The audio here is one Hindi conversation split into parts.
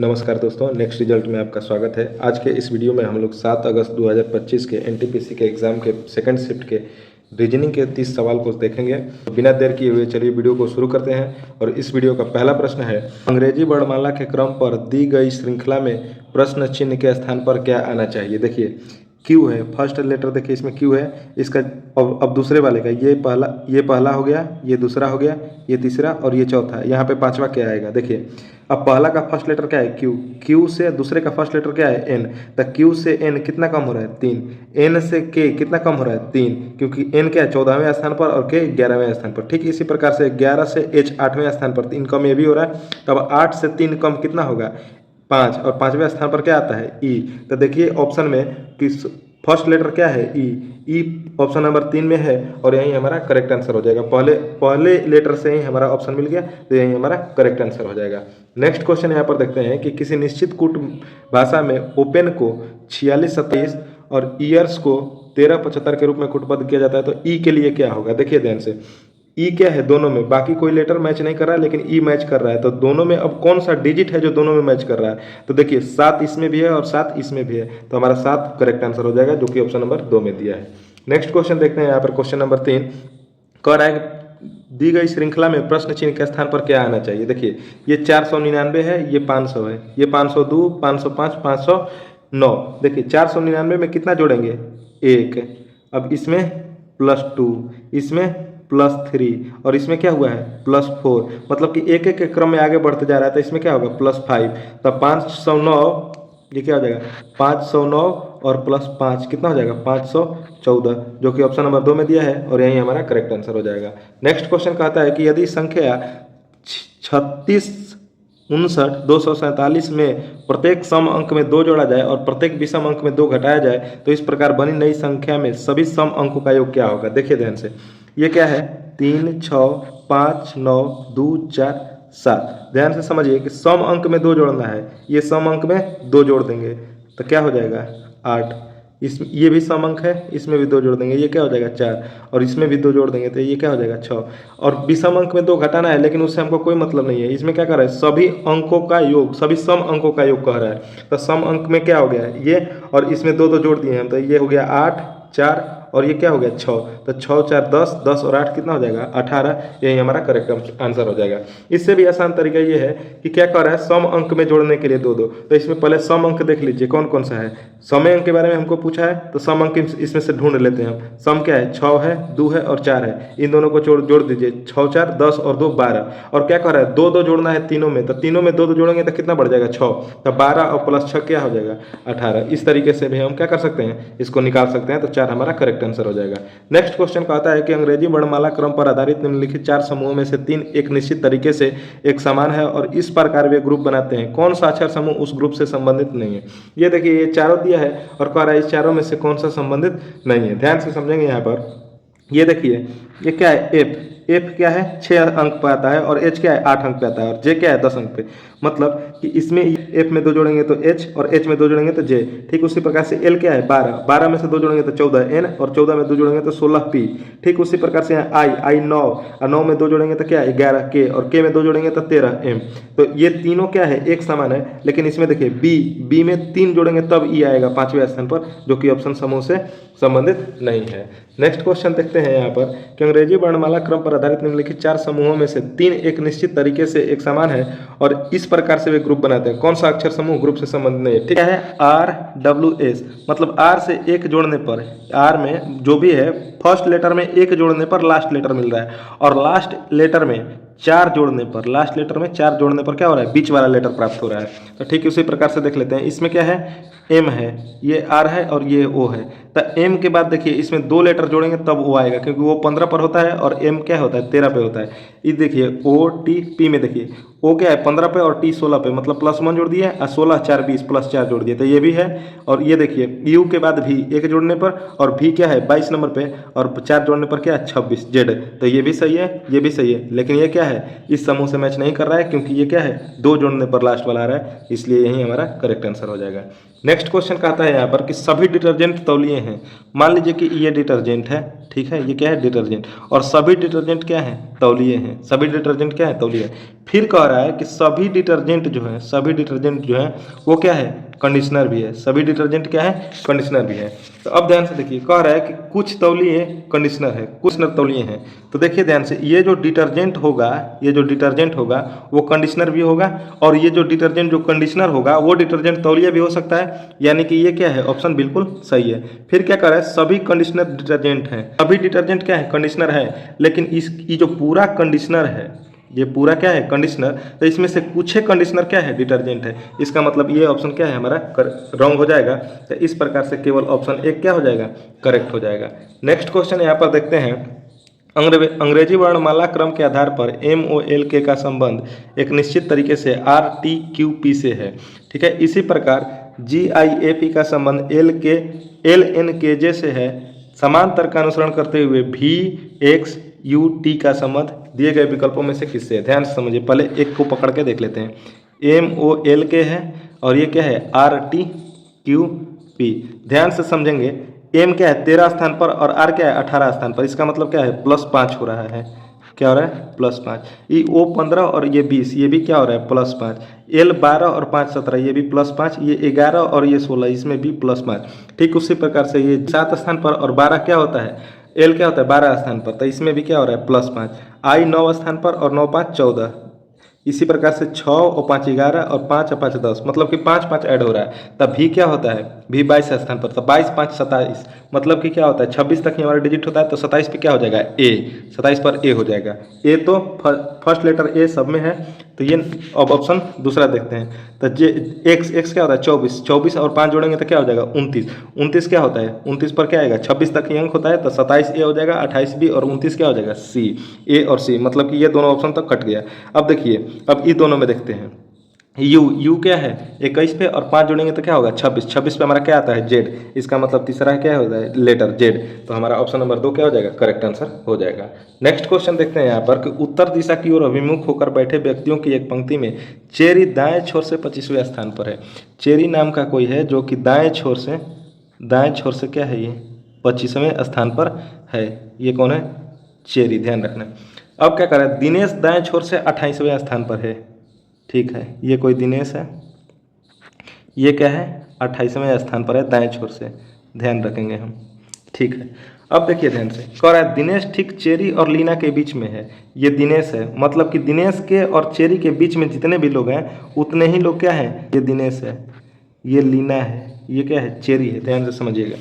नमस्कार दोस्तों, नेक्स्ट रिजल्ट में आपका स्वागत है। आज के इस वीडियो में हम लोग 7 अगस्त 2025 के एनटीपीसी के एग्ज़ाम के सेकंड शिफ्ट के रीजनिंग के 30 सवाल को देखेंगे। तो बिना देर किए हुए चलिए वीडियो को शुरू करते हैं। और इस वीडियो का पहला प्रश्न है, अंग्रेजी वर्णमाला के क्रम पर दी गई श्रृंखला में प्रश्न चिन्ह के स्थान पर क्या आना चाहिए। देखिए क्यू है, फर्स्ट लेटर देखिए इसमें क्यू है। इसका अब दूसरे वाले का ये पहला हो गया, ये दूसरा हो गया, ये तीसरा और ये चौथा। यहाँ पे पांचवा क्या आएगा। देखिए अब पहला का फर्स्ट लेटर क्या है, क्यू। क्यू से दूसरे का फर्स्ट लेटर क्या है, एन। तो क्यू से एन कितना कम हो रहा है, 3। एन से के कितना कम हो रहा है, 3, क्योंकि एन क्या है 14वें स्थान पर और के 11वें स्थान पर। ठीक इसी प्रकार से 11 से एच 8वें स्थान पर, 3 कम ये भी हो रहा है। तब 8 से 3 कम कितना होगा, 5, और 5वें स्थान पर क्या आता है, ई। तो देखिए ऑप्शन में किस फर्स्ट लेटर क्या है, ई। ई ऑप्शन नंबर 3 में है और यही हमारा करेक्ट आंसर हो जाएगा। पहले लेटर से ही हमारा ऑप्शन मिल गया, तो यही हमारा करेक्ट आंसर हो जाएगा। नेक्स्ट क्वेश्चन यहाँ पर देखते हैं कि किसी निश्चित कूट भाषा में ओपन को 46 27 और ईयर्स को 13 75 के रूप में कूटबद्ध किया जाता है। तो ई के लिए क्या होगा, देखिए ध्यान से। ई क्या है, दोनों में, बाकी कोई लेटर मैच नहीं कर रहा है लेकिन ई मैच कर रहा है। तो दोनों में अब कौन सा डिजिट है जो दोनों में मैच कर रहा है। तो देखिए 7 इसमें भी है और 7 इसमें भी है, तो हमारा 7 करेक्ट आंसर हो जाएगा, जो कि ऑप्शन नंबर 2 में दिया है। नेक्स्ट क्वेश्चन देखते हैं यहाँ पर, क्वेश्चन नंबर 3 कह रहा है दी गई श्रृंखला में प्रश्न चिन्ह के स्थान पर क्या आना चाहिए। देखिए ये 499 है, ये 500 है, ये 502 505 509। देखिए 499 में कितना जोड़ेंगे, 1। अब इसमें +2, इसमें +3 और इसमें क्या हुआ है, +4। मतलब कि एक एक के क्रम में आगे बढ़ते जा रहा है। तो इसमें क्या होगा, +5। तो 509, ये क्या हो जाएगा, 509 और +5 कितना हो जाएगा, 514, जो कि ऑप्शन नंबर 2 में दिया है और यही हमारा करेक्ट आंसर हो जाएगा। नेक्स्ट क्वेश्चन कहता है कि यदि संख्या 36 59 247 में प्रत्येक सम अंक में 2 जोड़ा जाए और प्रत्येक विषम अंक में 2 घटाया जाए तो इस प्रकार बनी नई संख्या में सभी सम अंकों का योग क्या होगा। देखिए ध्यान से, ये क्या है, 3 6 5 9 2 4 7। ध्यान से समझिए कि सम अंक में 2 जोड़ना है, ये सम अंक में 2 जोड़ देंगे तो क्या हो जाएगा, 8। ये भी सम अंक है, इसमें भी 2 जोड़ देंगे, ये क्या हो जाएगा, 4। और इसमें भी 2 जोड़ देंगे तो ये क्या हो जाएगा, 6। और विषम अंक में 2 घटाना है लेकिन उससे हमको कोई मतलब नहीं है। इसमें क्या कर रहा है, सभी अंकों का योग, सभी सम अंकों का योग कह रहा है। तो सम अंक में क्या हो गया है, ये, और इसमें 2 जोड़ दिए हैं, तो ये हो गया 8 4 और ये क्या हो गया, 6। तो 6 4 10, 10 और 8 कितना हो जाएगा, 18। यही हमारा करेक्ट आंसर हो जाएगा। इससे भी आसान तरीका ये है कि क्या कर रहा है, सम अंक में जोड़ने के लिए 2 2। तो इसमें पहले सम अंक देख लीजिए कौन कौन सा है। समय अंक के बारे में हमको पूछा है तो सम अंक इसमें से ढूंढ लेते हैं हम। सम क्या है, 6 है, 2 है और 4 है। इन दोनों को जोड़ दीजिए, 6 4 10 और 2 12। और क्या कर रहा है, 2 2 जोड़ना है तीनों में, तो तीनों में 2 2 जोड़ेंगे तो कितना बढ़ जाएगा, 6। तो 12 और +6 क्या हो जाएगा, 18। इस तरीके से भी हम क्या कर सकते हैं, इसको निकाल सकते हैं। तो 4 हमारा करेक्ट आंसर हो जाएगा। नेक्स्ट क्वेश्चन कहता है कि अंग्रेजी वर्णमाला क्रम पर आधारित निम्नलिखित 4 समूहों में से 3 एक निश्चित तरीके से एक समान है और इस प्रकार वे ग्रुप बनाते हैं। कौन सा अक्षर समूह उस ग्रुप से संबंधित नहीं है। ये देखिए ये चारों दिया है और कह रहा है इस चारों में से कौन सा संबंधित नहीं है। ध्यान से समझेंगे यहाँ पर। ये देखिए ये क्या है, एफ क्या है, 6 अंक पे आता है, और एच क्या है, 8 अंक पे आता है, और जे क्या है, 10 अंक पे। मतलब कि इसमें एफ में 2 जोड़ेंगे तो एच, और एच में 2 जोड़ेंगे तो जे। ठीक उसी प्रकार से एल क्या है, 12, 12 में से 2 जोड़ेंगे तो 14 एन, और 14 में 2 जोड़ेंगे तो 16 पी। ठीक उसी प्रकार से यहाँ आई 9, और 9 में 2 जोड़ेंगे तो क्या है, 11 के, और के में 2 जोड़ेंगे तो 13 एम। तो ये तीनों क्या है, एक समान है। लेकिन इसमें देखिए बी में 3 जोड़ेंगे तब ई आएगा 5वें स्थान पर, जो कि ऑप्शन समूह से संबंधित नहीं है। नेक्स्ट क्वेश्चन देखते हैं यहाँ पर कि अंग्रेजी वर्णमाला क्रम पर आधारित निम्नलिखित 4 समूहों में से 3 एक निश्चित तरीके से एक समान है और इस प्रकार से वे ग्रुप बनाते हैं। कौन सा अक्षर समूह ग्रुप से संबंधित नहीं है। ठीक है, RWS, मतलब R से 1 जोड़ने पर, R में जो भी है फर्स्ट लेटर में 1 जोड़ने पर लास्ट लेटर मिल रहा है, और लास्ट लेटर में 4 जोड़ने पर, लास्ट लेटर में 4 जोड़ने पर क्या हो रहा है, बीच वाला लेटर प्राप्त हो रहा है। तो ठीक उसी प्रकार से देख लेते हैं। इसमें क्या है, M है, ये R है और ये O है। तो M के बाद देखिए इसमें 2 लेटर जोड़ेंगे तब O आएगा, क्योंकि वो 15 पर होता है और M क्या होता है, 13 पे होता है। ये देखिए OTP में देखिए O क्या है, 15 पे और T 16 पे, मतलब +1 जोड़ दिए और 16 4 20 +4 जोड़ दिए, तो ये भी है। और ये देखिए U के बाद V 1 जोड़ने पर, और V क्या है 22 नंबर पे, और 4 जोड़ने पर क्या है 26 Z। तो ये भी सही है, ये भी सही है, लेकिन ये क्या है, इस समूह से मैच नहीं कर रहा है, क्योंकि ये क्या है 2 जोड़ने पर लास्ट वाला आ रहा है, इसलिए यही हमारा करेक्ट आंसर हो जाएगा। नेक्स्ट क्वेश्चन कहता है यहाँ पर कि सभी डिटर्जेंट तौलिए हैं। मान लीजिए कि ये डिटर्जेंट है, ठीक है, ये क्या है डिटर्जेंट। और सभी डिटर्जेंट क्या है तौलिए हैं, सभी डिटर्जेंट क्या है तौलिए हैं। फिर कह रहा है कि सभी डिटर्जेंट जो है, सभी डिटर्जेंट जो है वो क्या है कंडीशनर भी है, सभी डिटर्जेंट क्या है कंडीशनर भी है। तो अब ध्यान से देखिए, कह रहा है कि कुछ तौलिए कंडीशनर है, कुछ न तौलिए हैं। तो देखिए ध्यान से, ये जो डिटर्जेंट होगा, ये जो डिटर्जेंट होगा वो कंडीशनर भी होगा, और ये जो डिटर्जेंट जो कंडीशनर होगा वो डिटर्जेंट तौलिया भी हो सकता है। यानी कि ये क्या है ऑप्शन बिल्कुल सही है। फिर क्या कर रहा है, सभी कंडीशनर डिटर्जेंट हैं, सभी डिटर्जेंट क्या है कंडीशनर है, लेकिन इस ये जो पूरा कंडीशनर है, ये पूरा क्या है कंडीशनर, तो इसमें से कुछ कंडीशनर क्या है डिटर्जेंट है। इसका मतलब ये ऑप्शन क्या है हमारा रॉन्ग हो जाएगा। तो इस प्रकार से केवल ऑप्शन एक क्या हो जाएगा करेक्ट हो जाएगा। नेक्स्ट क्वेश्चन यहाँ पर देखते हैं, अंग्रेजी वर्णमाला क्रम के आधार पर MOLK का संबंध एक निश्चित तरीके से RTQP से है, ठीक है। इसी प्रकार GIAP का संबंध LNKJ से है। समांतर का अनुसरण करते हुए VXUT का संबंध दिए गए विकल्पों में से किससे है। ध्यान से समझिए, पहले एक को पकड़ के देख लेते हैं। MOLK है और ये क्या है RTQP। ध्यान से समझेंगे, M क्या है 13 स्थान पर और R क्या है 18 स्थान पर। इसका मतलब क्या है +5 हो रहा है, क्या हो रहा है +5। ये O 15 और ये 20, ये भी क्या हो रहा है +5। L 12 और 5 17, ये भी +5। ये 11 और ये 16, इसमें भी +5। ठीक उसी प्रकार से ये 7 स्थान पर और 12 क्या होता है, L क्या होता है 12 स्थान पर, तो इसमें भी क्या हो रहा है +5। I 9 स्थान पर और 9 5 14। इसी प्रकार से 6 और 5 11 और 5 और 5 10, मतलब कि 5 5 ऐड हो रहा है। तब भी क्या होता है भी 22 स्थान पर, तो 22 5 27, मतलब कि क्या होता है 26 तक ही हमारा डिजिट होता है। तो 27 पे क्या हो जाएगा A, 27 पर A हो जाएगा। A तो फर्स्ट लेटर A सब में है, तो ये अब ऑप्शन दूसरा देखते हैं। तो x क्या होता है 24, 24 और 5 जोड़ेंगे तो क्या हो जाएगा 29, 29 क्या होता है 29 पर क्या आएगा 26 तक ही अंक होता है। तो 27 A हो जाएगा, 28 B और 29 क्या हो जाएगा C, A और C, मतलब कि ये दोनों ऑप्शन तक कट गया। अब देखिए, अब ये दोनों में देखते हैं। यू क्या है 21 पे और 5 जोड़ेंगे तो क्या होगा 26, 26 पे हमारा क्या आता है Z, इसका मतलब तीसरा क्या होता है लेटर Z। तो हमारा ऑप्शन नंबर 2 क्या हो जाएगा करेक्ट आंसर हो जाएगा। नेक्स्ट क्वेश्चन देखते हैं यहाँ पर कि उत्तर दिशा की ओर अभिमुख होकर बैठे व्यक्तियों की एक पंक्ति में चेरी दाएं छोर से 25वें स्थान पर है। चेरी नाम का कोई है जो कि दाएं छोर से क्या है ये 25वें स्थान पर है। ये कौन है चेरी, ध्यान रखना। अब क्या कर रहा है दिनेश दाएं छोर से 28वें स्थान पर है, ठीक है। ये कोई दिनेश है, ये क्या है 28वें स्थान पर है दाएं छोर से, ध्यान रखेंगे हम, ठीक है। अब देखिए ध्यान से, कह रहा है दिनेश ठीक चेरी और लीना के बीच में है। ये दिनेश है, मतलब कि दिनेश के और चेरी के बीच में जितने भी लोग हैं उतने ही लोग क्या हैं, ये दिनेश है, ये लीना है, ये क्या है चेरी है, ध्यान से समझिएगा।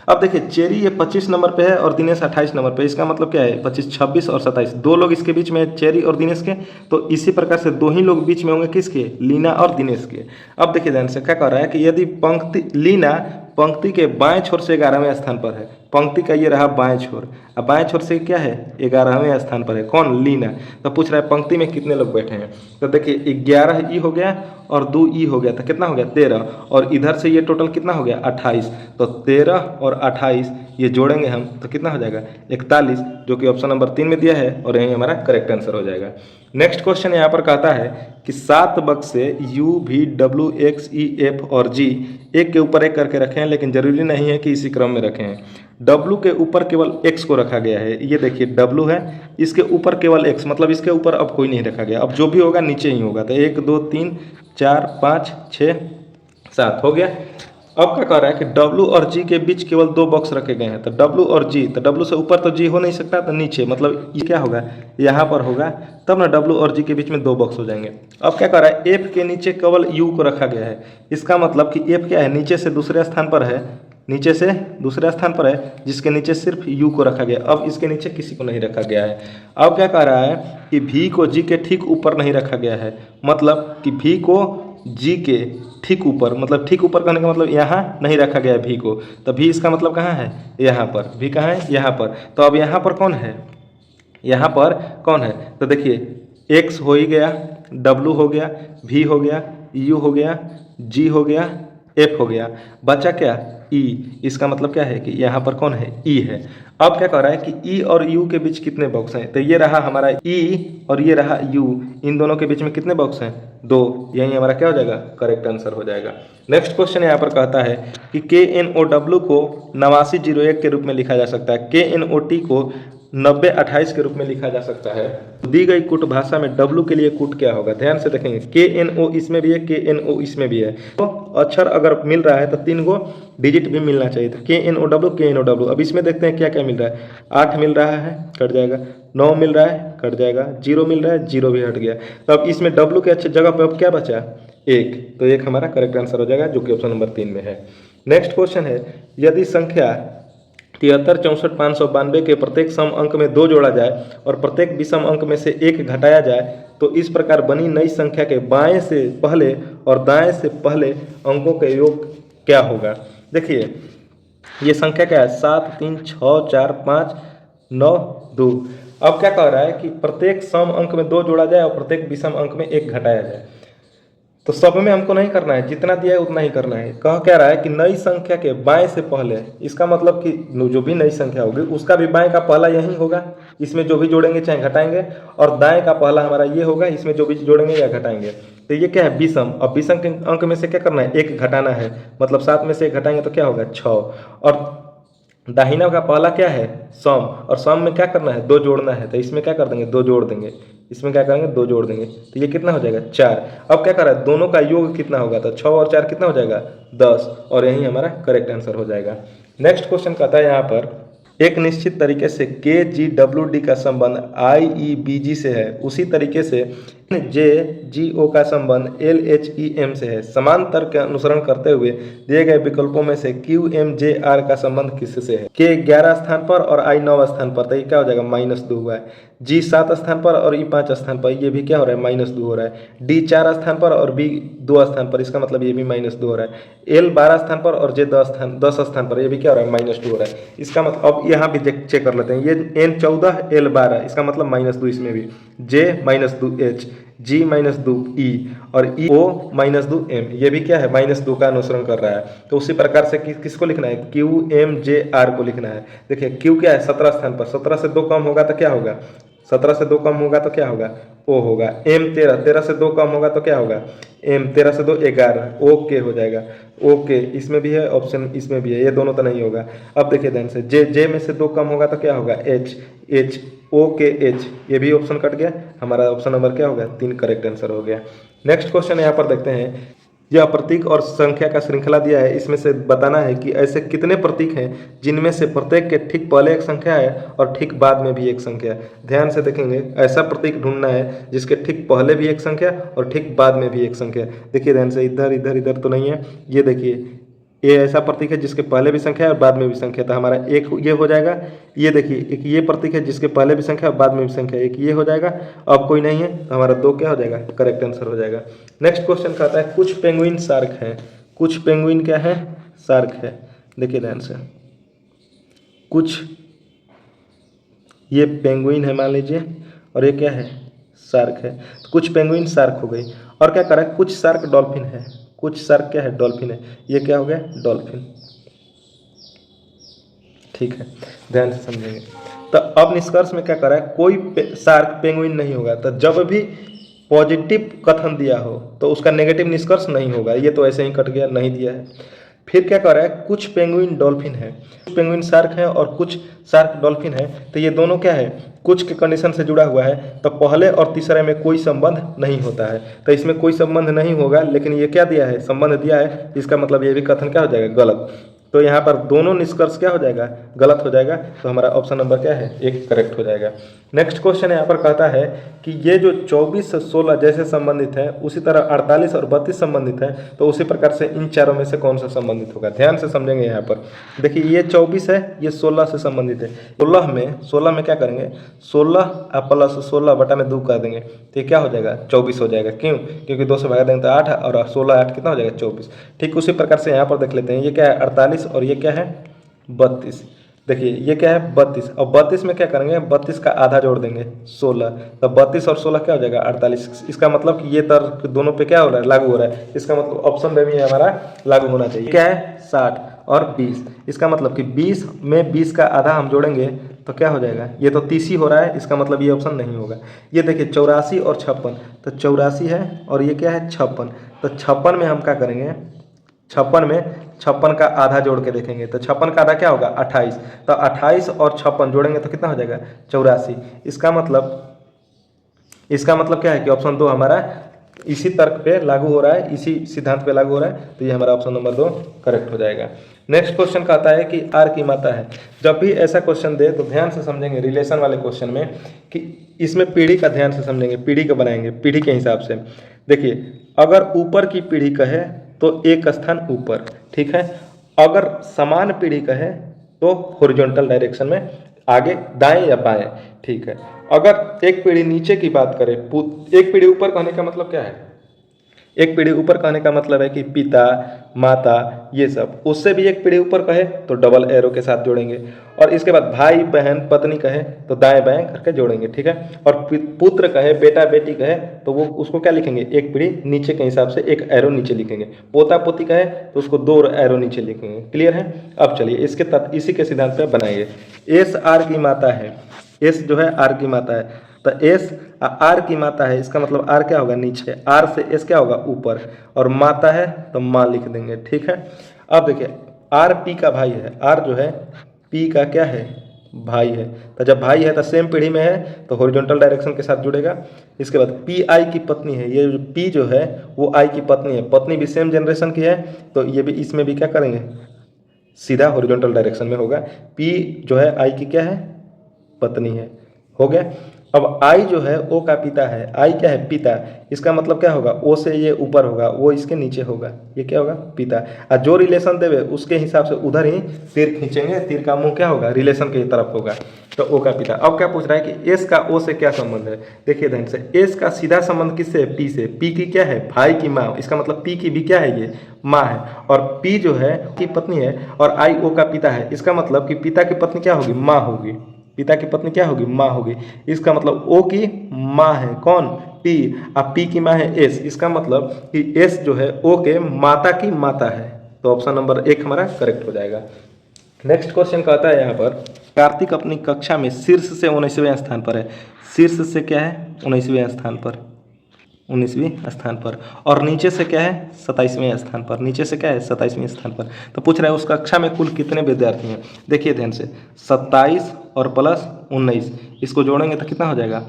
अब देखिए चेरी ये 25 नंबर पे है और दिनेश 28 नंबर पे, इसका मतलब क्या है 25 26 और 27, दो लोग इसके बीच में चेरी और दिनेश के। तो इसी प्रकार से दो ही लोग बीच में होंगे किसके, लीना और दिनेश के। अब देखिए ध्यान से क्या कह रहा है कि यदि लीना पंक्ति के बाएं छोर से 11वें स्थान पर है, पंक्ति का ये रहा बाएं छोर, अब बाएं छोर से क्या है 11वें स्थान पर है, कौन लीना। तो पूछ रहा है पंक्ति में कितने लोग बैठे हैं। तो देखिए 11 ई हो गया और 2 ई हो गया, तो कितना हो गया 13, और इधर से ये टोटल कितना हो गया 28। तो 13 और 28 ये जोड़ेंगे हम तो कितना हो जाएगा 41, जो कि ऑप्शन नंबर 3 में दिया है और यही हमारा करेक्ट आंसर हो जाएगा। नेक्स्ट क्वेश्चन यहाँ पर कहता है कि 7 बक्से U V W X E F और G एक के ऊपर एक करके रखें, लेकिन जरूरी नहीं है कि इसी क्रम में रखें। W के ऊपर केवल X को रखा गया है, ये देखिए W है, इसके ऊपर केवल X, मतलब इसके ऊपर अब कोई नहीं रखा गया, अब जो भी होगा नीचे ही होगा। तो 1 2 3 4 5 6 7 हो गया। अब क्या कह रहा है कि W और G के बीच केवल 2 बॉक्स रखे गए हैं। तो W और G, तो W से ऊपर तो G हो नहीं सकता, तो नीचे मतलब ये क्या होगा यहाँ पर होगा, तब ना W और G के बीच में 2 बॉक्स हो जाएंगे। अब क्या कह रहा है F के नीचे केवल U को रखा गया है, इसका मतलब कि F क्या है नीचे से दूसरे स्थान पर है, नीचे से दूसरे स्थान पर है, जिसके नीचे सिर्फ U को रखा गया, अब इसके नीचे किसी को नहीं रखा गया है। अब क्या कह रहा है कि V को G के ठीक ऊपर नहीं रखा गया है, मतलब कि V को G के ठीक ऊपर, मतलब ठीक ऊपर कहने का मतलब यहाँ नहीं रखा गया V को, तो V इसका मतलब कहाँ है यहाँ पर, V कहाँ है यहाँ पर। तो अब यहाँ पर कौन है, यहाँ पर कौन है, तो देखिए X हो ही गया, W हो गया, V हो गया, U हो गया, G हो गया, एफ हो गया, बचा क्या ई। इसका मतलब क्या है कि यहाँ पर कौन है ई है। अब क्या कह रहा है कि ई और यू के बीच कितने बॉक्स हैं, तो ये रहा हमारा ई और ये रहा यू, इन दोनों के बीच में कितने बॉक्स हैं, दो। यही हमारा क्या हो जाएगा, करेक्ट आंसर हो जाएगा। नेक्स्ट क्वेश्चन यहाँ पर कहता है कि KNOW को 8901 के रूप में लिखा जा सकता है, KNOT को 9028 के रूप में लिखा जा सकता है। दी गई कूट भाषा में W के लिए कूट क्या होगा, ध्यान से देखेंगे। KNO इसमें भी है, KNO इसमें भी है, तो अक्षर अगर मिल रहा है तो 3 गो डिजिट भी मिलना चाहिए था, KNOW। अब इसमें देखते हैं क्या क्या मिल रहा है। 8 मिल रहा है, कट जाएगा। 9 मिल रहा है, कट जाएगा। 0 मिल रहा है, 0 भी हट गया। तो अब इसमें W के अच्छे जगह पे अब क्या बचा, 1, तो 1 हमारा करेक्ट आंसर हो जाएगा, जो कि ऑप्शन नंबर 3 में है। नेक्स्ट क्वेश्चन है, यदि संख्या 73, 64, 592 के प्रत्येक सम अंक में 2 जोड़ा जाए और प्रत्येक विषम अंक में से 1 घटाया जाए तो इस प्रकार बनी नई संख्या के बाएं से पहले और दाएं से पहले अंकों के योग क्या होगा। देखिए ये संख्या क्या है, 7, 3, 6, 4, 5, 9, 2। अब क्या कह रहा है कि प्रत्येक सम अंक में 2 जोड़ा जाए और प्रत्येक विषम अंक में 1 घटाया जाए। तो सब में हमको नहीं करना है, जितना दिया है उतना ही करना है। कह रहा है कि नई संख्या के बाएं से पहले, इसका मतलब कि जो भी नई संख्या होगी उसका भी बाएं का पहला यही होगा, इसमें जो भी जोड़ेंगे चाहे घटाएंगे, और दाएं का पहला हमारा ये होगा, इसमें जो भी जोड़ेंगे या घटाएंगे। तो ये क्या है, विषम। अब विषम के अंक में से क्या करना है, 1 घटाना है, मतलब 7 में से 1 घटाएंगे तो क्या होगा, 6। और दाहिना का पहला क्या है, सम, और सम में क्या करना है, 2 जोड़ना है, तो इसमें क्या कर देंगे, 2 जोड़ देंगे, इसमें क्या करेंगे, 2 जोड़ देंगे, तो ये कितना हो जाएगा, 4। अब क्या कर रहा है, दोनों का योग कितना होगा, तो 6 और 4 कितना हो जाएगा, 10, और यही हमारा करेक्ट आंसर हो जाएगा। नेक्स्ट क्वेश्चन कहता है यहाँ पर, एक निश्चित तरीके से KGWD का संबंध IEBG से है, उसी तरीके से JGO का संबंध LHEM से है। समान तर्क का अनुसरण करते हुए दिए गए विकल्पों में से QMJR का संबंध किससे है। K 11 स्थान पर और I 9 स्थान पर, तो ये क्या हो जाएगा, -2 हुआ है। G 7 स्थान पर और E 5 स्थान पर, ये भी क्या हो रहा है, -2 हो रहा है। D 4 स्थान पर और B 2 स्थान पर, इसका मतलब ये भी -2 हो रहा है। L 12 स्थान पर और J 10 स्थान पर, ये भी क्या हो रहा है, -2 हो रहा है। इसका मतलब अब यहाँ भी चेक कर लेते हैं, ये N 14 L 12, इसका मतलब -2 इसमें भी, J -2 H, G -2 E और E O -2 M, ये भी क्या है, -2 का अनुसरण कर रहा है। तो उसी प्रकार से किसको लिखना है, QMJR को लिखना है। देखिए Q क्या है, 17 स्थान पर, 17 से 2 कम होगा तो क्या होगा, 17 से 2 कम होगा तो क्या होगा, O होगा। M 13, 13 से 2 कम होगा तो क्या होगा, M 13 से 2 11, OK हो जाएगा। OK इसमें भी है, ऑप्शन इसमें भी है, ये दोनों तो नहीं होगा। अब देखिए ध्यान से, J में से 2 कम होगा तो क्या होगा, H, OK H, ये भी ऑप्शन कट गया, हमारा ऑप्शन नंबर क्या होगा, 3 करेक्ट आंसर हो गया। नेक्स्ट क्वेश्चन यहाँ पर देखते हैं, यह प्रतीक और संख्या का श्रृंखला दिया है, इसमें से बताना है कि ऐसे कितने प्रतीक हैं जिनमें से प्रत्येक के ठीक पहले एक संख्या है और ठीक बाद में भी एक संख्या है। ध्यान से देखेंगे, ऐसा प्रतीक ढूंढना है जिसके ठीक पहले भी एक संख्या और ठीक बाद में भी एक संख्या। देखिए ध्यान से, इधर इधर इधर तो नहीं है, ये देखिए, ये ऐसा प्रतीक है जिसके पहले भी संख्या है और बाद में भी संख्या, तो हमारा एक ये हो जाएगा। ये देखिए, एक ये प्रतीक है जिसके पहले भी संख्या और बाद में भी संख्या, एक ये हो जाएगा। अब कोई नहीं है तो हमारा 2 क्या हो जाएगा, करेक्ट आंसर हो जाएगा। नेक्स्ट क्वेश्चन कहता है, कुछ पेंगुइन शार्क हैं, कुछ पेंगुइन क्या है, शार्क है। देखिए ध्यान से, कुछ ये पेंगुइन है मान लीजिए, और ये क्या है, शार्क है। तो कुछ पेंगुइन शार्क हो गई, और क्या कर रहा है, कुछ शार्क डॉल्फिन है, कुछ शार्क क्या है, डॉल्फिन है। ये क्या हो गया, डॉल्फिन, ठीक है, ध्यान से समझेंगे। तो अब निष्कर्ष में क्या कर रहा है, कोई शार्क पेंगुइन नहीं होगा। तो जब भी पॉजिटिव कथन दिया हो तो उसका नेगेटिव निष्कर्ष नहीं होगा, ये तो ऐसे ही कट गया, नहीं दिया है। फिर क्या कर रहा है, कुछ पेंगुइन डॉल्फिन है, कुछ पेंगुइन शार्क है और कुछ शार्क डॉल्फिन है। तो ये दोनों क्या है, कुछ के कंडीशन से जुड़ा हुआ है, तो पहले और तीसरे में कोई संबंध नहीं होता है, तो इसमें कोई संबंध नहीं होगा। लेकिन ये क्या दिया है, संबंध दिया है, इसका मतलब ये भी कथन क्या हो जाएगा, गलत। तो यहाँ पर दोनों निष्कर्ष क्या हो जाएगा, गलत हो जाएगा। तो हमारा ऑप्शन नंबर क्या है, 1 करेक्ट हो जाएगा। नेक्स्ट क्वेश्चन यहाँ पर कहता है कि ये जो 24 से 16 जैसे संबंधित है, उसी तरह 48 और 32 संबंधित है, तो उसी प्रकार से इन चारों में से कौन सा संबंधित होगा। ध्यान से समझेंगे यहाँ पर, देखिए ये 24 है, ये 16 से संबंधित है। 16 में क्या करेंगे, 16 प्लस 16 बटा में 2 कर देंगे, तो ये क्या हो जाएगा, 24 हो जाएगा। क्यों, क्योंकि 2 से भगा देंगे तो 8, और 16 8 कितना हो जाएगा, 24। ठीक उसी प्रकार से यहाँ पर देख लेते हैं, ये क्या है, 48 और ये क्या है, 32। देखिए ये क्या है 32, और 32 में क्या करेंगे 32 का आधा जोड़ देंगे 16, तो 32 और 16 क्या हो जाएगा 48। इसका मतलब कि ये तर्क दोनों पे क्या हो रहा है लागू हो रहा है, इसका मतलब ऑप्शन में भी हमारा लागू होना चाहिए। क्या है 60 और 20, इसका मतलब कि 20 में 20 का आधा हम जोड़ेंगे तो क्या हो जाएगा, ये तो 30 ही हो रहा है, इसका मतलब ये ऑप्शन नहीं होगा। ये देखिए 84 और 56, तो 84 है और ये क्या है 56, तो 56 में हम क्या करेंगे 56 का आधा जोड़ के देखेंगे, तो 56 का आधा क्या होगा 28, तो 28 और 56 जोड़ेंगे तो कितना हो जाएगा 84। इसका मतलब क्या है कि ऑप्शन 2 हमारा इसी तर्क पे लागू हो रहा है, इसी सिद्धांत पे लागू हो रहा है, तो ये हमारा ऑप्शन नंबर 2 करेक्ट हो जाएगा। नेक्स्ट क्वेश्चन कहता है कि आर की मात्रा है। जब भी ऐसा क्वेश्चन दे तो ध्यान से समझेंगे रिलेशन वाले क्वेश्चन में कि इसमें पीढ़ी का ध्यान से समझेंगे, पीढ़ी का बनाएंगे पीढ़ी के हिसाब से। देखिए अगर ऊपर की पीढ़ी कहे तो एक स्थान ऊपर, ठीक है, अगर समान पीढ़ी कहे तो हॉरिजॉन्टल डायरेक्शन में आगे दाएं या बाएं, ठीक है। अगर एक पीढ़ी नीचे की बात करें, एक पीढ़ी ऊपर कहने का मतलब क्या है, एक पीढ़ी ऊपर कहने का मतलब है कि पिता माता ये सब, उससे भी एक पीढ़ी ऊपर कहे तो डबल एरो के साथ जोड़ेंगे, और इसके बाद भाई बहन पत्नी कहे तो दाएं बाएं करके जोड़ेंगे, ठीक है। और पुत्र कहे बेटा बेटी कहे तो वो उसको क्या लिखेंगे एक पीढ़ी नीचे के हिसाब से एक एरो नीचे लिखेंगे, पोता पोती कहे तो उसको 2 एरो नीचे लिखेंगे। क्लियर है। अब चलिए इसी के सिद्धांत पे बनाएंगे। एस आर की माता है, एस जो है आर की माता है, तो एस आर की माता है, इसका मतलब आर क्या होगा नीचे, आर से एस क्या होगा ऊपर, और माता है तो माँ लिख देंगे, ठीक है। अब देखिए आर पी का भाई है, आर जो है पी का क्या है भाई है, तो जब भाई है तो सेम पीढ़ी में है तो हॉरिजॉन्टल डायरेक्शन के साथ जुड़ेगा। इसके बाद पी आई की पत्नी है, ये जो पी जो है वो आई की पत्नी है, पत्नी भी सेम जनरेशन की है, तो ये भी इसमें भी क्या करेंगे सीधा हॉरिजॉन्टल डायरेक्शन में होगा। पी जो है आई की क्या है पत्नी है, हो गया। अब आई जो है ओ का पिता है, आई क्या है पिता, इसका मतलब क्या होगा ओ से ये ऊपर होगा वो इसके नीचे होगा, ये क्या होगा पिता, और जो रिलेशन देवे उसके हिसाब से उधर ही तीर खींचेंगे, तीर का मुंह क्या होगा रिलेशन की तरफ होगा, तो ओ का पिता। अब क्या पूछ रहा है कि एस का ओ से क्या संबंध है, देखिए ध्यान से, एस का सीधा संबंध किससे है पी से, पी की क्या है भाई की माँ, इसका मतलब पी की भी क्या है ये माँ है, और पी जो है की पत्नी है, और आई ओ का पिता है, इसका मतलब कि पिता की पत्नी क्या होगी माँ होगी, पिता की पत्नी क्या होगी माँ होगी, इसका मतलब ओ की माँ है कौन पी, और पी की माँ है एस, इसका मतलब कि एस जो है ओ के माता की माता है, तो ऑप्शन नंबर 1 हमारा करेक्ट हो जाएगा। नेक्स्ट क्वेश्चन कहता है यहाँ पर कार्तिक अपनी कक्षा में शीर्ष से 19वें स्थान पर है, शीर्ष से क्या है 19वें स्थान पर, 19वें स्थान पर, और नीचे से क्या है 27वें स्थान पर, नीचे से क्या है 27वें स्थान पर। तो पूछ रहा है उस कक्षा में कुल कितने विद्यार्थी हैं, देखिए ध्यान से 27 और प्लस 19 इसको जोड़ेंगे तो कितना हो जाएगा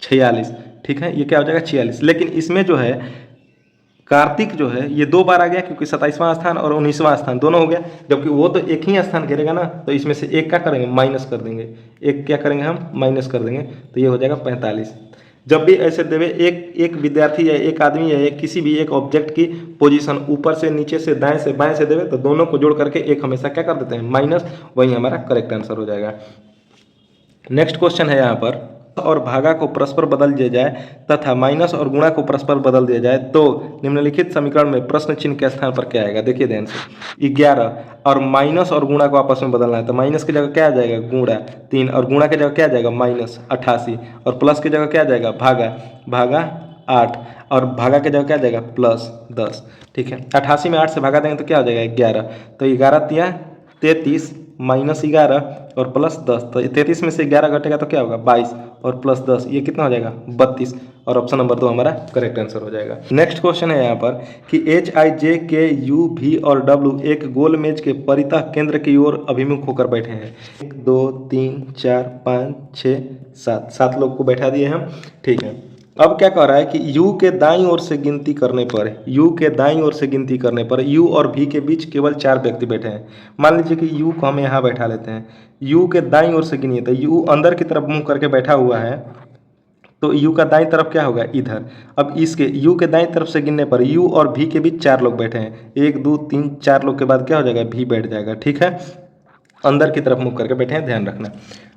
46, ठीक है, ये क्या हो जाएगा 46। लेकिन इसमें जो है कार्तिक जो है ये 2 बार आ गया क्योंकि 27वां स्थान और 19वां स्थान दोनों हो गया, जबकि वो तो एक ही स्थान घेरेगा ना, तो इसमें से एक क्या करेंगे माइनस कर देंगे, एक क्या करेंगे हम माइनस कर देंगे, तो ये हो जाएगा 45। जब भी ऐसे देवे एक विद्यार्थी या एक आदमी या किसी भी एक ऑब्जेक्ट की पोजीशन ऊपर से नीचे से दाएं से बाएं से देवे तो दोनों को जोड़ करके एक हमेशा क्या कर देते हैं माइनस, वही हमारा करेक्ट आंसर हो जाएगा। नेक्स्ट क्वेश्चन है यहाँ पर और भागा को परस्पर बदल दिया जाए तथा माइनस और गुणा को परस्पर बदल दिया जाए तो निम्नलिखित समीकरण में प्रश्न चिन्ह के स्थान पर क्या आएगा, देखिए ध्यान से 11 और माइनस और गुणा को आपस में बदलना है, तो माइनस की जगह क्या आ जाएगा गुणा 3, और गुणा की जगह क्या आ जाएगा माइनस 88, और प्लस की जगह क्या आ जाएगा भागा 8, और भागा की जगह क्या आ जाएगा प्लस 10, ठीक है। 88 में 8 से भागा देंगे तो क्या हो जाएगा 11, तो 11 तिया 33 माइनस 11 और प्लस 10, तो 33 में से 11 घटेगा तो क्या होगा 22 और प्लस 10 ये कितना हो जाएगा 32, और ऑप्शन नंबर 2 हमारा करेक्ट आंसर हो जाएगा। नेक्स्ट क्वेश्चन है यहाँ पर कि एच आई जे के यू भी और डब्ल्यू एक गोल मेज के परितः केंद्र की ओर अभिमुख होकर बैठे हैं, 1 2 3 4 5 6 7 लोग को बैठा दिए हम, ठीक है। अब क्या कह रहा है कि u के दाईं ओर से गिनती करने पर, u के दाईं ओर से गिनती करने पर u और v के बीच केवल 4 व्यक्ति बैठे हैं। मान लीजिए कि u को हम यहाँ बैठा लेते हैं, u के दाईं ओर से गिनिए तो u अंदर की तरफ मुंह करके बैठा हुआ है, तो u का दाईं तरफ क्या होगा इधर। अब इसके u के दाईं तरफ से गिनने पर u और v के बीच 4 लोग बैठे हैं, 1 2 3 4 लोग के बाद क्या हो जाएगा v बैठ जाएगा, ठीक है, अंदर की तरफ मुंह करके बैठे हैं, ध्यान रखना।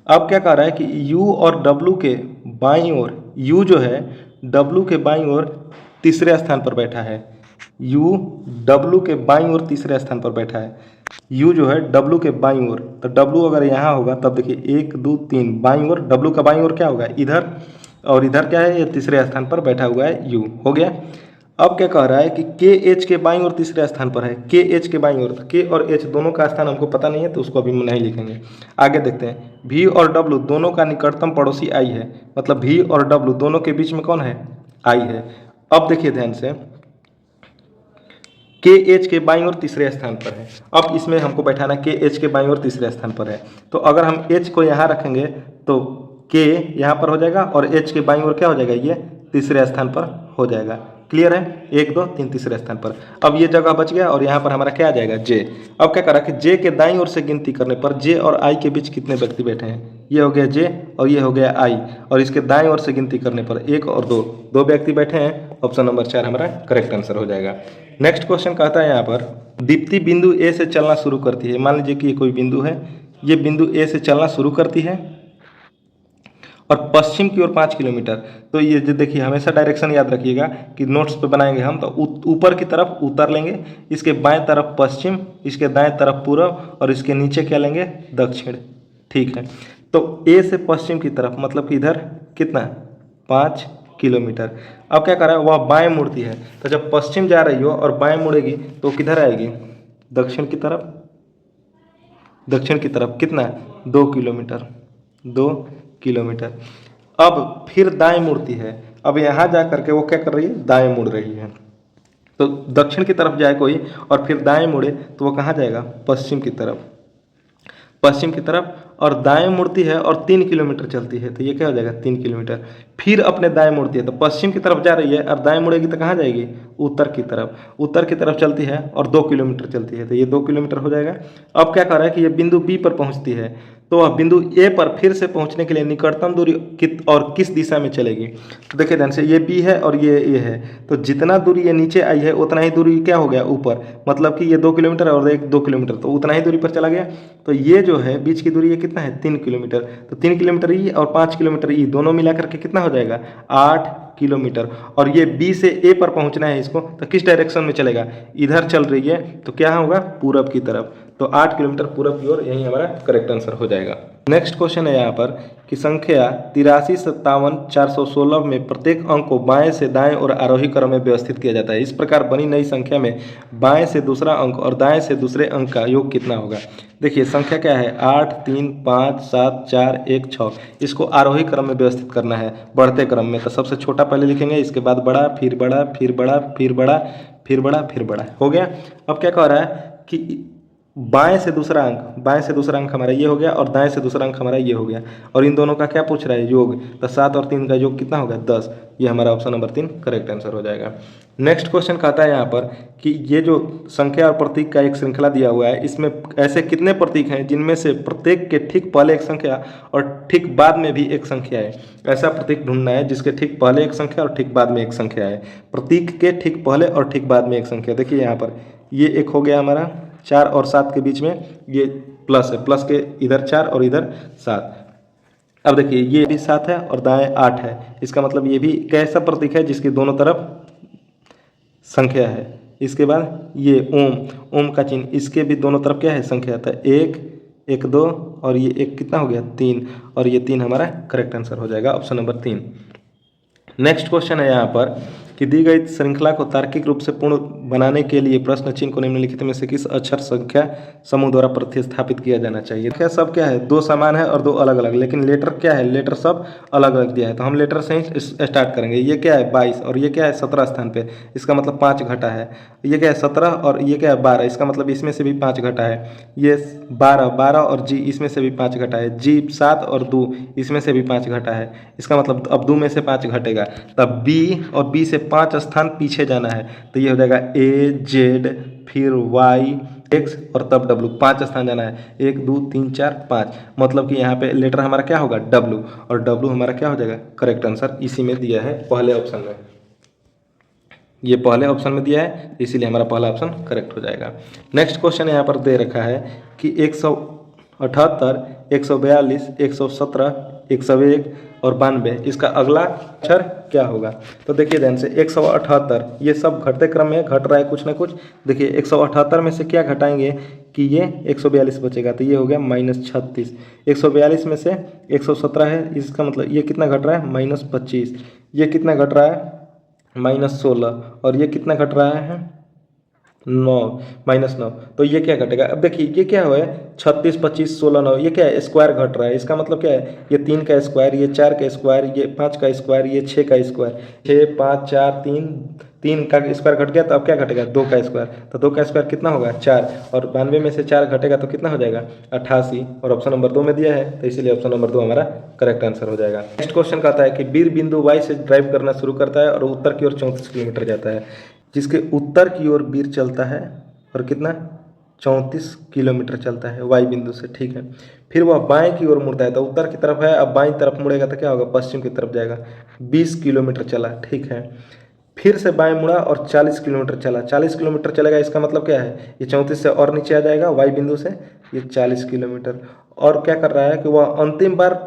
अब क्या कह रहा है कि u और w के बाईं ओर, u जो है w के बाईं ओर तीसरे स्थान पर बैठा है, U W के बाईं ओर तीसरे स्थान पर बैठा है। U जो है W के बाईं ओर, तो W अगर यहाँ होगा तब देखिए 1 2 3 बाईं ओर, W का बाईं ओर क्या होगा इधर, और इधर क्या है, ये तीसरे स्थान पर बैठा हुआ है U। हो गया। अब क्या कह रहा है कि KH के बाईं ओर तीसरे स्थान पर है, KH के बाईं ओर, तो K और H दोनों का स्थान हमको पता नहीं है तो उसको अभी नहीं लिखेंगे। आगे देखते हैं, V और W दोनों का निकटतम पड़ोसी I है, मतलब V और W दोनों के बीच में कौन है, I है। अब देखिए ध्यान से, KH के बाईं ओर तीसरे स्थान पर है। अब इसमें हमको बैठाना KH के बाईं ओर तीसरे स्थान पर है, तो अगर हम H को यहाँ रखेंगे तो K यहाँ पर हो जाएगा और H के बाईं ओर क्या हो जाएगा, ये तीसरे स्थान पर हो जाएगा। क्लियर है, 1 2 3 तीसरे स्थान पर। अब ये जगह बच गया और यहाँ पर हमारा क्या आ जाएगा, J। अब क्या करा कि J के दाईं ओर से गिनती करने पर J और I के बीच कितने व्यक्ति बैठे हैं, ये हो गया J और ये हो गया I, और इसके दाईं ओर से गिनती करने पर 1 और 2, 2 व्यक्ति बैठे हैं। ऑप्शन नंबर 4 हमारा करेक्ट आंसर हो जाएगा। नेक्स्ट क्वेश्चन कहता है यहाँ पर, दीप्ति बिंदु ए से चलना शुरू करती है। मान लीजिए कि ये कोई बिंदु है, ये बिंदु ए से चलना शुरू करती है और पश्चिम की ओर 5 किलोमीटर। तो ये जो देखिए, हमेशा डायरेक्शन याद रखिएगा कि नोट्स पे बनाएंगे हम, तो ऊपर की तरफ उत्तर लेंगे, इसके बाएं तरफ पश्चिम, इसके दाएं तरफ पूर्व और इसके नीचे क्या लेंगे, दक्षिण। ठीक है, तो ए से पश्चिम की तरफ मतलब कि इधर कितना, 5 किलोमीटर। अब क्या कर रहा है, वह बाएं मुड़ती है, तो जब पश्चिम जा रही हो और बाएं मुड़ेगी तो किधर आएगी, दक्षिण की तरफ। दक्षिण की तरफ कितना, 2 किलोमीटर, 2 किलोमीटर। अब फिर दाएं मुड़ती है, अब यहाँ जा करके वो क्या कर रही है, दाएं मुड़ रही है। तो दक्षिण की तरफ जाए कोई और फिर दाएं मुड़े तो वो कहाँ जाएगा, पश्चिम की तरफ। पश्चिम की तरफ और दाएं मुड़ती है और 3 किलोमीटर चलती है, तो ये क्या हो जाएगा, 3 किलोमीटर। फिर अपने दाएं मुड़ती है, तो पश्चिम की तरफ जा रही है और दाएं मुड़ेगी तो कहाँ जाएगी, उत्तर की तरफ। उत्तर की तरफ चलती है और 2 किलोमीटर चलती है, तो ये 2 किलोमीटर हो जाएगा। अब क्या कर रहा है कि ये बिंदु बी पर पहुँचती है, तो वह बिंदु ए पर फिर से पहुंचने के लिए निकटतम दूरी और किस दिशा में चलेगी। तो देखिए ध्यान से, ये बी है और ये ए है, तो जितना दूरी ये नीचे आई है उतना ही दूरी क्या हो गया ऊपर, मतलब कि ये 2 किलोमीटर और एक 2 किलोमीटर, तो उतना ही दूरी पर चला गया। तो ये जो है बीच की दूरी ये कितना है, 3 किलोमीटर। तो 3 किलोमीटर ई और 5 किलोमीटर ई दोनों मिला करके कितना हो जाएगा, 8 किलोमीटर। और ये बी से ए पर पहुंचना है इसको, तो किस डायरेक्शन में चलेगा, इधर चल रही है, तो क्या होगा, पूरब की तरफ। तो 8 किलोमीटर पूरब की ओर, यही हमारा करेक्ट आंसर हो जाएगा। नेक्स्ट क्वेश्चन है यहाँ पर कि संख्या 83 57 416 में प्रत्येक अंक को बाएं से दाएं और आरोही क्रम में व्यवस्थित किया जाता है। इस प्रकार बनी नई संख्या में बाएं से दूसरा अंक और दाएं से दूसरे अंक का योग कितना होगा। देखिए संख्या क्या है, 8 3 5 7 4 1 6। इसको आरोही क्रम में व्यवस्थित करना है, बढ़ते क्रम में। तो सबसे छोटा पहले लिखेंगे, इसके बाद बड़ा, फिर बड़ा, फिर बड़ा, फिर बड़ा, फिर बड़ा, फिर बड़ा। हो गया। अब क्या कह रहा है कि बाएं से दूसरा अंक हमारा ये हो गया और दाएं से दूसरा अंक हमारा ये हो गया, और इन दोनों का क्या पूछ रहा है, योग। तो 7 और 3 का योग कितना होगा, 10। ये हमारा ऑप्शन नंबर 3 करेक्ट आंसर हो जाएगा। नेक्स्ट क्वेश्चन कहता है यहाँ पर कि ये जो संख्या और प्रतीक का एक श्रृंखला दिया हुआ है, इसमें ऐसे कितने प्रतीक हैं जिनमें से प्रत्येक के ठीक पहले एक संख्या और ठीक बाद में भी एक संख्या है। ऐसा प्रतीक ढूंढना है जिसके ठीक पहले एक संख्या और ठीक बाद में एक संख्या है। प्रतीक के ठीक पहले और ठीक बाद में एक संख्या। देखिए यहाँ पर ये एक हो गया हमारा, 4 और 7 के बीच में ये प्लस है, प्लस के इधर 4 और इधर 7। अब देखिए ये भी 7 है और दाएं 8 है, इसका मतलब ये भी कैसा प्रतीक है जिसके दोनों तरफ संख्या है। इसके बाद ये ओम का चिन्ह, इसके भी दोनों तरफ क्या है, संख्या। था 1 1 2 और ये एक कितना हो गया, 3, और ये 3 हमारा करेक्ट आंसर हो जाएगा, ऑप्शन नंबर 3। नेक्स्ट क्वेश्चन है यहाँ पर कि दी गई श्रृंखला को तार्किक रूप से पूर्ण बनाने के लिए प्रश्न चिन्ह को निम्नलिखित में से किस अक्षर संख्या समूह द्वारा प्रतिस्थापित किया जाना चाहिए। क्या सब क्या है, 2 समान है और 2 अलग अलग, लेकिन लेटर क्या है, लेटर सब अलग अलग दिया है। तो हम लेटर से ही स्टार्ट करेंगे। ये क्या है 22 और ये क्या है 17 स्थान पे, इसका मतलब 5 घटा है। ये क्या है 17 और ये क्या है 12, इसका मतलब इसमें से भी 5 घटा है। ये 12 और जी, इसमें से भी 5 घटा है। जी 7 और 2, इसमें से भी 5 घटा है। इसका मतलब अब 2 में से 5 घटेगा, तब बी और बी से 5 स्थान पीछे जाना है, तो ये हो जाएगा ए जेड, फिर वाई एक्स और तब डब्ल्यू। 5 स्थान जाना है, 1 2 3 4 5, मतलब कि यहाँ पे लेटर हमारा क्या होगा, डब्ल्यू, और डब्ल्यू हमारा क्या हो जाएगा, करेक्ट आंसर इसी में दिया है, पहले ऑप्शन में। ये पहले ऑप्शन में दिया है, इसीलिए हमारा पहला ऑप्शन करेक्ट हो जाएगा। नेक्स्ट क्वेश्चन यहाँ पर दे रखा है कि 178 142 117 101 और 92, इसका अगला अक्षर क्या होगा? तो देखिए ध्यान से 178, ये सब घटते क्रम में घट रहा है कुछ ना कुछ। देखिए 178 में से क्या घटाएंगे कि ये 142 बचेगा, तो ये हो गया -36। 142 में से 117 है, इसका मतलब ये कितना घट रहा है -25। ये कितना घट रहा है -16, और ये कितना घट रहा है 9, -9। तो ये क्या घटेगा? अब देखिए ये क्या हुआ है 36, 25, 16, 9, ये क्या है स्क्वायर घट रहा है। इसका मतलब क्या है ये 3 का स्क्वायर, ये 4 का स्क्वायर, ये 5 का स्क्वायर, ये 6 का स्क्वायर। 6, 5, 4, 3 का स्क्वायर घट गया, तो अब क्या घटेगा 2 का स्क्वायर। तो 2 का स्क्वायर कितना होगा 4, और 92 में से 4 घटेगा तो कितना हो जाएगा 88, और ऑप्शन नंबर 2 में दिया है, तो इसीलिए ऑप्शन नंबर 2 हमारा करेक्ट आंसर हो जाएगा। नेक्स्ट क्वेश्चन कहता है कि वीर बिंदु वाई से ड्राइव करना शुरू करता है और उत्तर की ओर 34 किलोमीटर जाता है। जिसके उत्तर की ओर वीर चलता है और कितना 34 किलोमीटर चलता है वाई बिंदु से, ठीक है। फिर वह बाएं की ओर मुड़ता है, तो उत्तर की तरफ है, अब बाएं तरफ मुड़ेगा तो क्या होगा पश्चिम की तरफ जाएगा। 20 किलोमीटर चला, ठीक है। फिर से बाएं मुड़ा और 40 किलोमीटर चला। 40 किलोमीटर चलेगा, इसका मतलब क्या है ये 34 से और नीचे आ जाएगा वाई बिंदु से, ये 40 किलोमीटर। और क्या कर रहा है कि वह अंतिम बार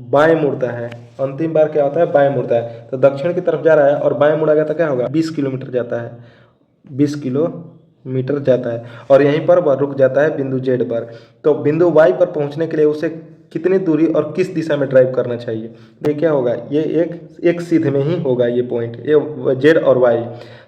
बाएं मुड़ता है। अंतिम बार क्या होता है बाएं मुड़ता है, तो दक्षिण की तरफ जा रहा है और बाएं मुड़ेगा तो क्या होगा 20 किलोमीटर जाता है, 20 किलोमीटर जाता है, और यहीं पर वह रुक जाता है बिंदु जेड पर। तो बिंदु वाई पर पहुंचने के लिए उसे कितनी दूरी और किस दिशा में ड्राइव करना चाहिए? ये क्या होगा ये एक सीध में ही होगा ये पॉइंट, ये जेड और वाई।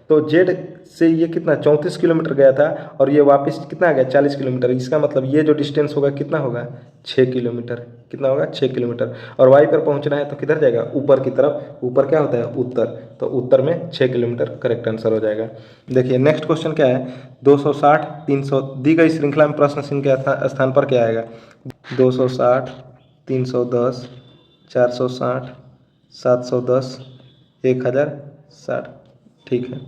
तो जेड से ये कितना 34 किलोमीटर गया था, और ये वापस कितना आ गया 40 किलोमीटर। इसका मतलब ये जो डिस्टेंस होगा कितना होगा 6 किलोमीटर। कितना होगा 6 किलोमीटर। और वाई पर पहुंचना है तो किधर जाएगा ऊपर की तरफ। ऊपर क्या होता है उत्तर, तो उत्तर में 6 किलोमीटर करेक्ट आंसर हो जाएगा। देखिए नेक्स्ट क्वेश्चन क्या है 260, 300 दी गई श्रृंखला में प्रश्न चिन्ह के स्थान पर क्या आएगा? 260, 310, 460, 710, 1060, ठीक है।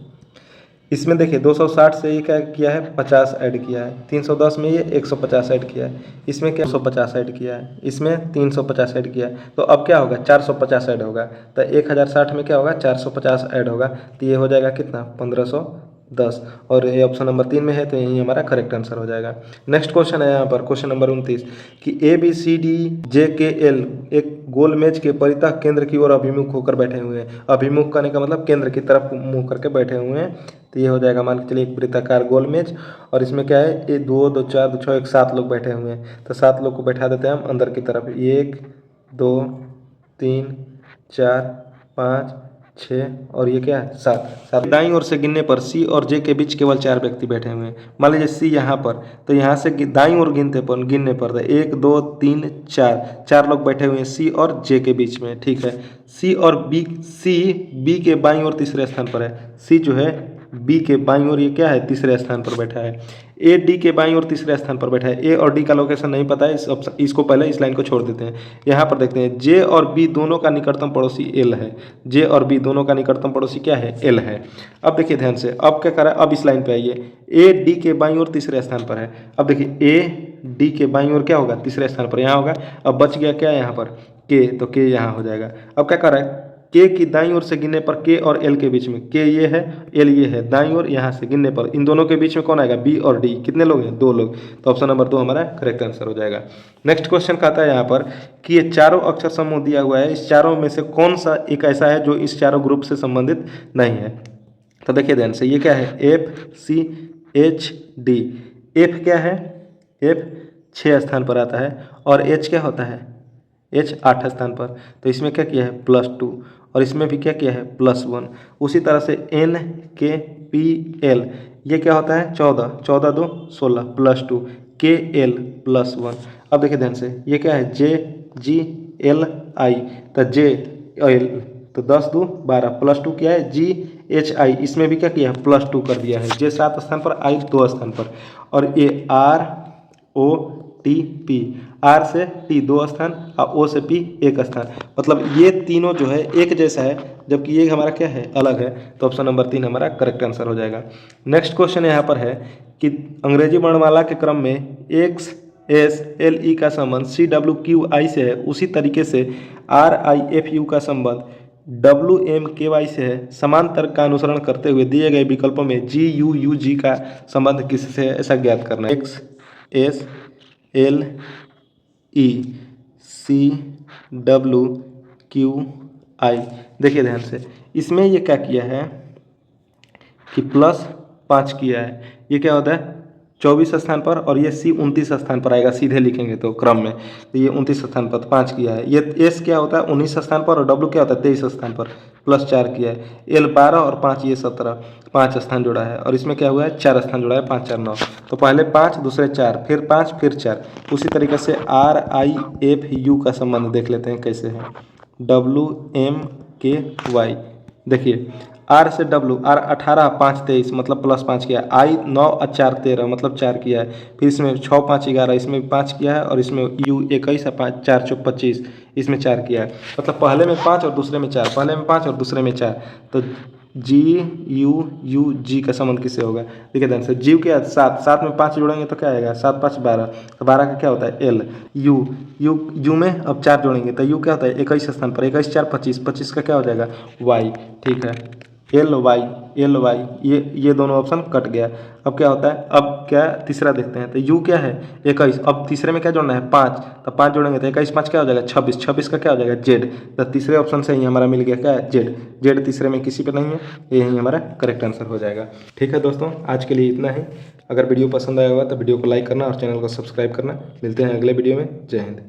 इसमें देखिए 260 से ये क्या किया है 50 ऐड किया है, 310 में ये 150 ऐड किया है, इसमें क्या 150 ऐड किया है, इसमें 350 ऐड किया है, तो अब क्या होगा 450 ऐड होगा। तो 1060 में क्या होगा 450 ऐड होगा, तो ये हो जाएगा कितना 1510, और ये ऑप्शन नंबर 3 में है, तो यही हमारा करेक्ट आंसर हो जाएगा। नेक्स्ट क्वेश्चन है यहाँ पर क्वेश्चन नंबर 29 कि ABCDJKL एक गोल मेज के परितः केंद्र की ओर अभिमुख होकर बैठे हुए हैं। अभिमुख करने का मतलब केंद्र की तरफ मुंह करके बैठे हुए हैं, तो ये हो जाएगा मान के चलिए एक वृत्ताकार गोल मेज, और इसमें क्या है ये 2, 2, 4, 2, 6, 7 लोग बैठे हुए हैं। तो 7 लोग को बैठा देते हैं हम अंदर की तरफ, 1, 2, 3, 4, 5, 6 और ये क्या है 7। दाईं ओर से गिनने पर सी और जे के बीच केवल 4 व्यक्ति बैठे हुए हैं। मान लीजिए सी यहाँ पर, तो यहाँ से दाईं ओर गिनने पर 1, 2, 3, 4 लोग बैठे हुए हैं सी और जे के बीच में, ठीक है। सी बी के बाईं ओर तीसरे स्थान पर है। सी जो है बी के बाईं ओर ये क्या है तीसरे स्थान पर बैठा है। ए डी के बाईं ओर तीसरे स्थान पर बैठा है। ए और डी का लोकेशन नहीं पता है, इसको पहले इस लाइन को छोड़ देते हैं। यहाँ पर देखते हैं जे और बी दोनों का निकटतम पड़ोसी एल है। जे और बी दोनों का निकटतम पड़ोसी क्या है एल है। अब देखिए ध्यान से, अब क्या करा, अब इस लाइन पे आइए, ए डी के बाईं ओर तीसरे स्थान पर है। अब देखिए ए डी के बाईं ओर क्या होगा तीसरे स्थान पर यहाँ होगा। अब बच गया क्या यहाँ पर के, तो के यहाँ हो जाएगा। अब क्या कर रहा है के की दाईं ओर से गिनने पर के और एल के बीच में, के ये है एल ये है, दाईं ओर यहाँ से गिनने पर इन दोनों के बीच में कौन आएगा बी और डी। कितने लोग हैं 2 लोग, तो ऑप्शन नंबर 2 हमारा करेक्ट आंसर हो जाएगा। नेक्स्ट क्वेश्चन कहता है यहाँ पर कि ये चारों अक्षर समूह दिया हुआ है, इस चारों में से कौन सा एक ऐसा है जो इस चारों ग्रुप से संबंधित नहीं है? तो देखिए ध्यान से, ये क्या है F C H D. F क्या है, एफ 6 स्थान पर आता है, और एच क्या होता है एच 8 स्थान पर। तो इसमें क्या किया है +2, और इसमें भी क्या किया है +1। उसी तरह से एन के पी एल ये क्या होता है 14, 14 2 16 +2 के एल +1। अब देखिए ध्यान से, ये क्या है जे जी एल आई, तो जे एल तो 10 2 12 +2 क्या है जी एच आई, इसमें भी क्या किया है +2 कर दिया है। जे 7 स्थान पर, आई 2 स्थान पर, और ये R O T P, R से टी 2 स्थान और ओ से पी 1 स्थान, मतलब ये तीनों जो है एक जैसा है, जबकि ये हमारा क्या है अलग है। तो ऑप्शन नंबर 3 हमारा करेक्ट आंसर हो जाएगा। नेक्स्ट क्वेश्चन यहाँ पर है कि अंग्रेजी वर्णमाला के क्रम में एक्स एस एल ई का संबंध सी डब्ल्यू क्यू आई से है, उसी तरीके से आर आई एफ यू का संबंध डब्ल्यू एम के वाई से है। समान तर्क का अनुसरण करते हुए दिए गए विकल्पों में जी यू यू जी का संबंध किससे है ऐसा ज्ञात करना है। एक्स एस एल ई सी WQI। देखिए ध्यान से, इसमें ये क्या किया है कि +5 किया है। ये क्या होता है 24 स्थान पर, और ये C 29 स्थान पर आएगा, सीधे लिखेंगे तो क्रम में। तो ये 29 स्थान पर 5 किया है। ये S क्या होता है 19 स्थान पर, और W क्या होता है 23 स्थान पर, +4 किया है। L 12 और 5 ये 17, 5 स्थान जुड़ा है। और इसमें क्या हुआ है 4 स्थान जुड़ा है, 5 4 9। तो पहले 5 दूसरे 4 फिर 5 फिर 4। उसी तरीके से RIFU का संबंध देख लेते हैं कैसे है। WMKY। देखिए R से W, R 18 5 23 मतलब +5 किया है। I 9 और 4 13 मतलब 4 किया है। फिर इसमें 6 5 11 इसमें 5 किया है, और इसमें U 21 और 5 4 4 25 इसमें 4 किया है। मतलब पहले में 5 और दूसरे में 4, पहले में 5 और दूसरे में 4। तो GUUG का संबंध किससे होगा? देखिए ध्यान से, जीव क्या 7, 7 में 5 जोड़ेंगे तो क्या आएगा 7 5 12। तो 12 का क्या होता है L। यू में अब 4 जोड़ेंगे तो यू क्या होता है 21 स्थान पर, 21 4 25, 25 का क्या हो जाएगा Y। ठीक है, LY ये दोनों ऑप्शन कट गया। अब क्या होता है, अब क्या तीसरा देखते हैं। तो U क्या है 21, अब तीसरे में क्या जोड़ना है 5, तो 5 जोड़ेंगे तो 21 5 क्या हो जाएगा 26, 26 का क्या हो जाएगा Z। तो तीसरे ऑप्शन से ही हमारा मिल गया क्या है Z तीसरे में किसी पे नहीं है, यही हमारा करेक्ट आंसर हो जाएगा। ठीक है दोस्तों, आज के लिए इतना ही। अगर वीडियो पसंद आया होगा तो वीडियो को लाइक करना और चैनल को सब्सक्राइब करना। मिलते हैं अगले वीडियो में। जय हिंद।